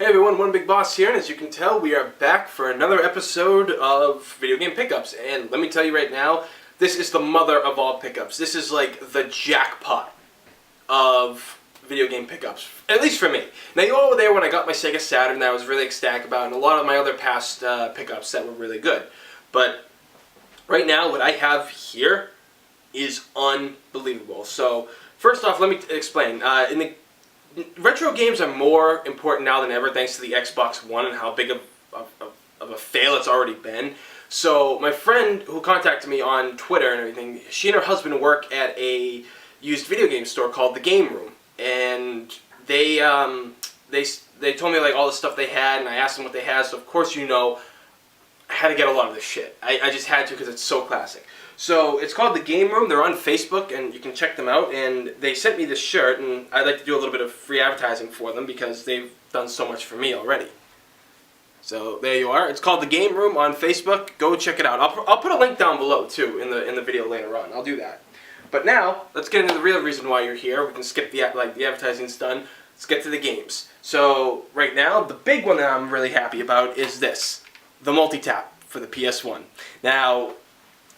Hey everyone, One Big Boss here, and as you can tell, we are back for another episode of Video Game Pickups. And let me tell you right now, this is the mother of all pickups. This is like the jackpot of video game pickups, at least for me. Now, you all were there when I got my Sega Saturn that I was really ecstatic about, and a lot of my other past pickups that were really good. But right now, what I have here is unbelievable. So, first off, let me explain. Retro games are more important now than ever thanks to the Xbox One and how big of a fail it's already been. So my friend who contacted me on Twitter and everything, she and her husband work at a used video game store called The Game Room. And they told me like all the stuff they had, and I asked them what they had, so of course you know I had to get a lot of this shit. I just had to because it's so classic. So it's called The Game Room. They're on Facebook, and you can check them out. And they sent me this shirt, and I'd like to do a little bit of free advertising for them because they've done so much for me already. So there you are. It's called The Game Room on Facebook. Go check it out. I'll put a link down below too in the video later on. I'll do that. But now let's get into the real reason why you're here. We can skip the advertising's done. Let's get to the games. So right now, the big one that I'm really happy about is this, the Multitap for the PS1. Now,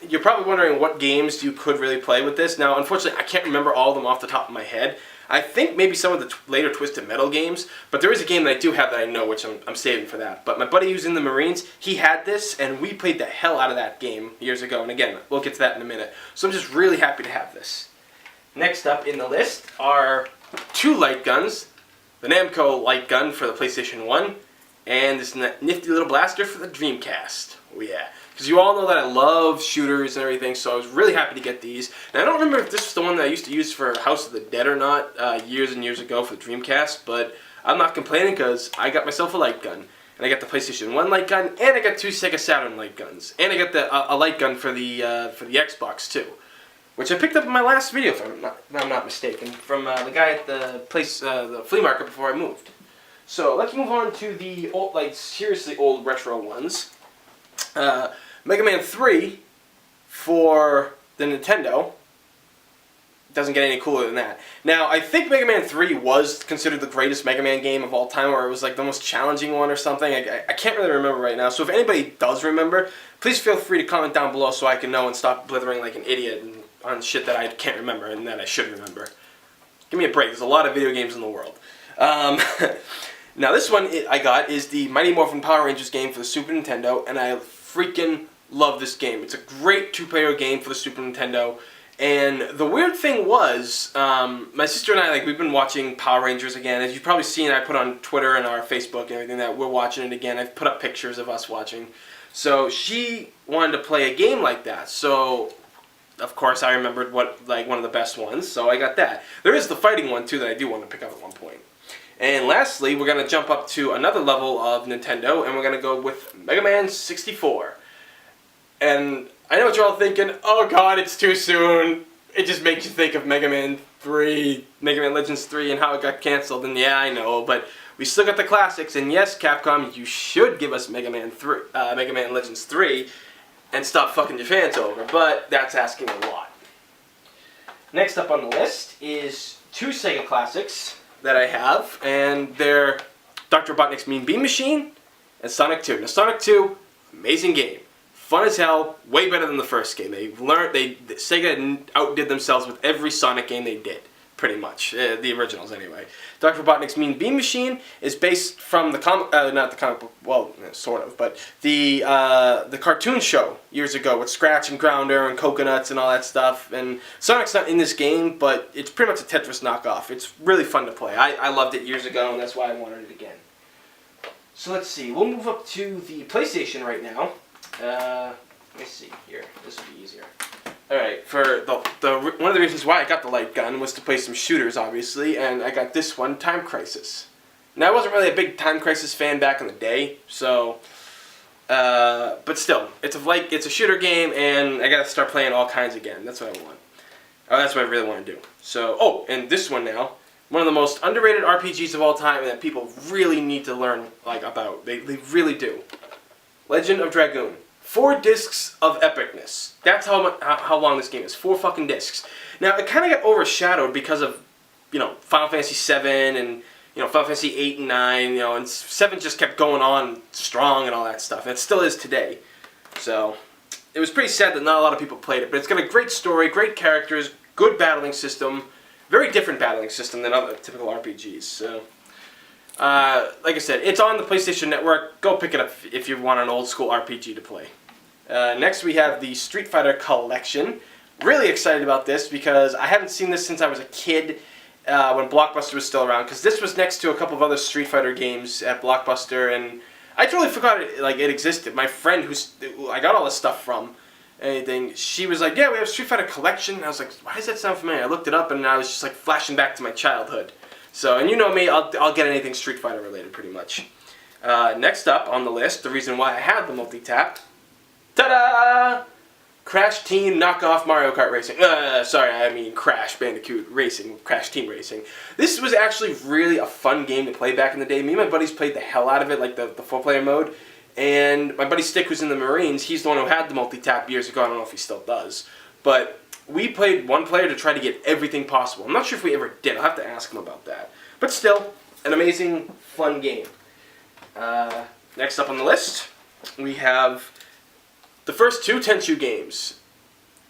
you're probably wondering what games you could really play with this. Now, unfortunately, I can't remember all of them off the top of my head. I think maybe some of the later Twisted Metal games, but there is a game that I do have that I know, which I'm saving for that. But my buddy who's in the Marines, he had this, and we played the hell out of that game years ago. And again, we'll get to that in a minute. So I'm just really happy to have this. Next up in the list are two light guns. The Namco light gun for the PlayStation 1, and this nifty little blaster for the Dreamcast. Oh yeah. Because you all know that I love shooters and everything, so I was really happy to get these. And I don't remember if this was the one that I used to use for House of the Dead or not years and years ago for the Dreamcast, but I'm not complaining because I got myself a light gun. And I got the PlayStation 1 light gun, and I got two Sega Saturn light guns. And I got a light gun for the Xbox too, which I picked up in my last video, if I'm not mistaken, from the guy at the flea market before I moved. So let's move on to the old, seriously old retro ones. Mega Man 3 for the Nintendo. Doesn't get any cooler than that. Now, I think Mega Man 3 was considered the greatest Mega Man game of all time, or it was like the most challenging one or something. I can't really remember right now. So if anybody does remember, please feel free to comment down below so I can know and stop blithering like an idiot on shit that I can't remember and that I should remember. Give me a break. There's a lot of video games in the world. Now, this one I got is the Mighty Morphin Power Rangers game for the Super Nintendo, and I freaking love this game. It's a great two-player game for the Super Nintendo, and the weird thing was, my sister and I, we've been watching Power Rangers again. As you've probably seen, I put on Twitter and our Facebook and everything that we're watching it again. I've put up pictures of us watching. So she wanted to play a game like that, so of course I remembered one of the best ones, so I got that. There is the fighting one too that I do want to pick up at one point. And lastly, we're going to jump up to another level of Nintendo, and we're going to go with Mega Man 64. And I know what you're all thinking, oh god, it's too soon. It just makes you think of Mega Man 3, Mega Man Legends 3, and how it got cancelled. And yeah, I know, but we still got the classics. And yes, Capcom, you should give us Mega Man Legends 3, and stop fucking your fans over. But that's asking a lot. Next up on the list is two Sega classics that I have, and they're Dr. Robotnik's Mean Bean Machine and Sonic 2. Now, Sonic 2, amazing game. Fun as hell, way better than the first game. Sega outdid themselves with every Sonic game they did, pretty much. The originals, anyway. Dr. Robotnik's Mean Bean Machine is based from the not the comic book, well, sort of, but the cartoon show years ago with Scratch and Grounder and Coconuts and all that stuff. And Sonic's not in this game, but it's pretty much a Tetris knockoff. It's really fun to play. I loved it years ago, and that's why I wanted it again. So let's see. We'll move up to the PlayStation right now. Let me see here. This will be easier. Alright, for one of the reasons why I got the light gun was to play some shooters, obviously, and I got this one, Time Crisis. Now, I wasn't really a big Time Crisis fan back in the day, so, but still, it's a shooter game, and I gotta start playing all kinds again. That's what I want. Oh, that's what I really want to do. So, oh, and this one now, one of the most underrated RPGs of all time that people really need to learn, about. They really do. Legend of Dragoon. 4 discs of epicness. That's how long this game is. 4 fucking discs. Now, it kind of got overshadowed because of, Final Fantasy VII and Final Fantasy 8 and 9, and 7 just kept going on strong and all that stuff. And it still is today. So, it was pretty sad that not a lot of people played it. But it's got a great story, great characters, good battling system. Very different battling system than other typical RPGs. So, like I said, it's on the PlayStation Network. Go pick it up if you want an old school RPG to play. Next we have the Street Fighter Collection. Really excited about this because I haven't seen this since I was a kid when Blockbuster was still around. Because this was next to a couple of other Street Fighter games at Blockbuster, and I totally forgot it existed. My friend who I got all this stuff from, she was like, "Yeah, we have Street Fighter Collection." And I was like, "Why does that sound familiar?" I looked it up and I was just like flashing back to my childhood. So, and you know me, I'll get anything Street Fighter related pretty much. Next up on the list, the reason why I have the Multitap. Ta-da! Crash Team knockoff Mario Kart Racing. Sorry, I mean Crash Bandicoot Racing, Crash Team Racing. This was actually really a fun game to play back in the day. Me and my buddies played the hell out of it, like the 4-player mode. And my buddy Stick, who's in the Marines, he's the one who had the Multitap years ago. I don't know if he still does. But we played one player to try to get everything possible. I'm not sure if we ever did. I'll have to ask him about that. But still, an amazing, fun game. Next up on the list, we have the first two Tenchu games.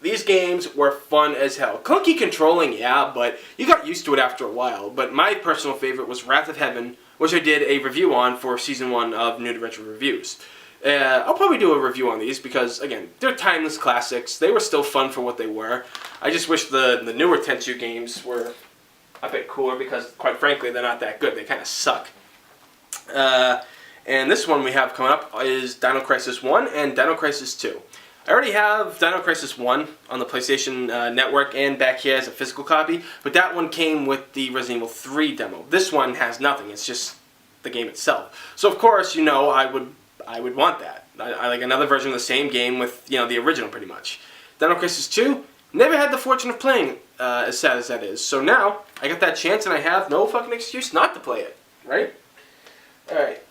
These games were fun as hell. Clunky controlling, yeah, but you got used to it after a while. But my personal favorite was Wrath of Heaven, which I did a review on for Season 1 of New to Retro Reviews. I'll probably do a review on these because, again, they're timeless classics. They were still fun for what they were. I just wish the newer Tenchu games were a bit cooler because, quite frankly, they're not that good. They kind of suck. And this one we have coming up is Dino Crisis 1 and Dino Crisis 2. I already have Dino Crisis 1 on the PlayStation Network and back here as a physical copy, but that one came with the Resident Evil 3 demo. This one has nothing. It's just the game itself. So, of course, I would want that. I like another version of the same game with, the original pretty much. Dino Crisis 2, never had the fortune of playing, as sad as that is. So now, I got that chance and I have no fucking excuse not to play it, right? Alright.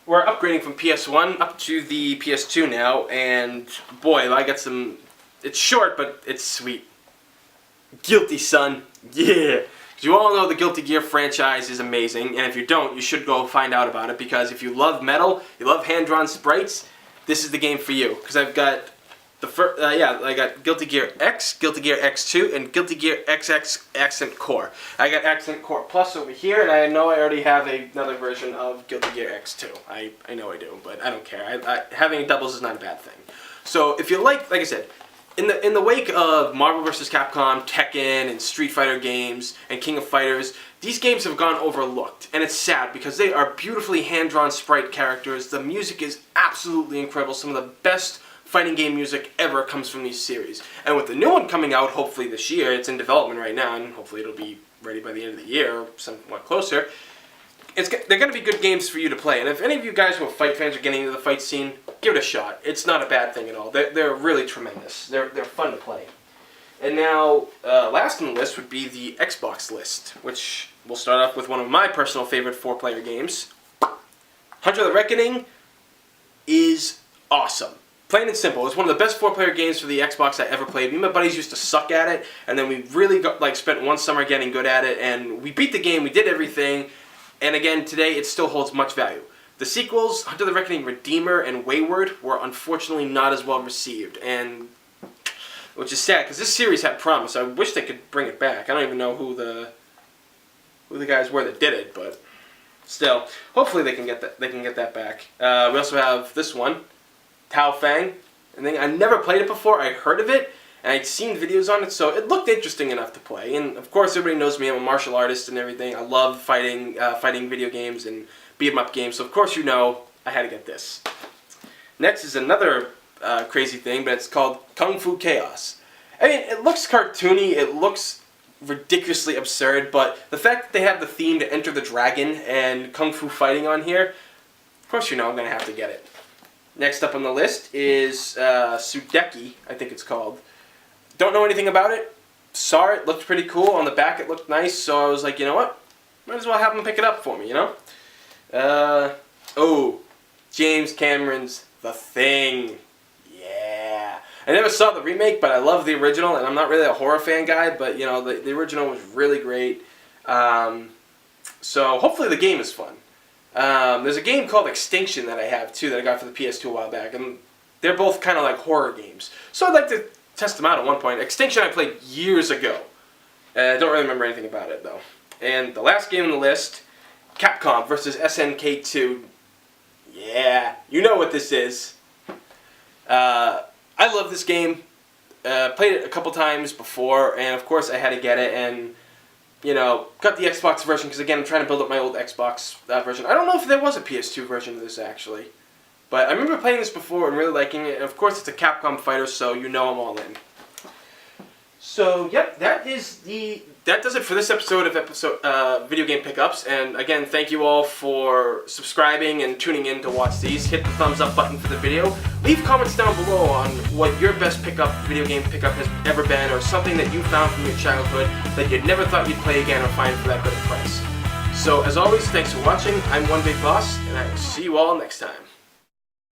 We're upgrading from PS1 up to the PS2 now, and boy, I got some... It's short, but it's sweet. Guilty, son. Yeah! You all know the Guilty Gear franchise is amazing, and if you don't, you should go find out about it, because if you love metal, you love hand-drawn sprites, this is the game for you. Because I've got I got Guilty Gear X, Guilty Gear X2, and Guilty Gear XX Accent Core. I got Accent Core Plus over here, and I know I already have another version of Guilty Gear X2. I know I do, but I don't care. Having doubles is not a bad thing. So if you like I said, in the wake of Marvel vs. Capcom, Tekken, and Street Fighter games, and King of Fighters, these games have gone overlooked, and it's sad because they are beautifully hand-drawn sprite characters. The music is absolutely incredible. Some of the best fighting game music ever comes from these series. And with the new one coming out, hopefully this year, it's in development right now, and hopefully it'll be ready by the end of the year, or somewhat closer. They're going to be good games for you to play. And if any of you guys who are fight fans are getting into the fight scene, give it a shot. It's not a bad thing at all. They're really tremendous. They're fun to play. And now, last on the list would be the Xbox list, which we'll start off with one of my personal favorite 4-player games. Hunter the Reckoning is awesome. Plain and simple. It's one of the best 4-player games for the Xbox I ever played. Me and my buddies used to suck at it, and then we really spent one summer getting good at it, and we beat the game, we did everything, and again, today it still holds much value. The sequels, Hunter the Reckoning Redeemer and Wayward, were unfortunately not as well received, and which is sad, because this series had promise. I wish they could bring it back. I don't even know who the guys were that did it, but still, hopefully they can get that back. We also have this one, Tao Fang. I never played it before. I heard of it, and I'd seen videos on it, so it looked interesting enough to play. And of course, everybody knows me. I'm a martial artist and everything. I love fighting video games and beat-em-up games. So of course, I had to get this. Next is another crazy thing, but it's called Kung Fu Chaos. I mean, it looks cartoony. It looks ridiculously absurd, but the fact that they have the theme to Enter the Dragon and Kung Fu fighting on here, of course, I'm going to have to get it. Next up on the list is Soo Dekhi, I think it's called. Don't know anything about it. Saw it, looked pretty cool. On the back it looked nice, so I was like, you know what? Might as well have them pick it up for me, James Cameron's The Thing. Yeah. I never saw the remake, but I love the original, and I'm not really a horror fan guy, but, the original was really great. So hopefully the game is fun. There's a game called Extinction that I have too that I got for the PS2 a while back, and they're both kind of like horror games. So I'd like to test them out at one point. Extinction I played years ago. I don't really remember anything about it though. And the last game on the list, Capcom versus SNK2. Yeah, you know what this is. I love this game. Played it a couple times before, and of course I had to get it, and you know, got the Xbox version because again I'm trying to build up my old Xbox version. I don't know if there was a PS2 version of this actually, but I remember playing this before and really liking it. And of course it's a Capcom fighter, so you know I'm all in. So yep, that does it for this episode of Video Game Pickups. And again, thank you all for subscribing and tuning in to watch these. Hit the thumbs up button for the video. Leave comments down below on what your best video game pickup has ever been, or something that you found from your childhood that you never thought you'd play again or find for that good a price. So as always, thanks for watching. I'm One Big Boss, and I will see you all next time.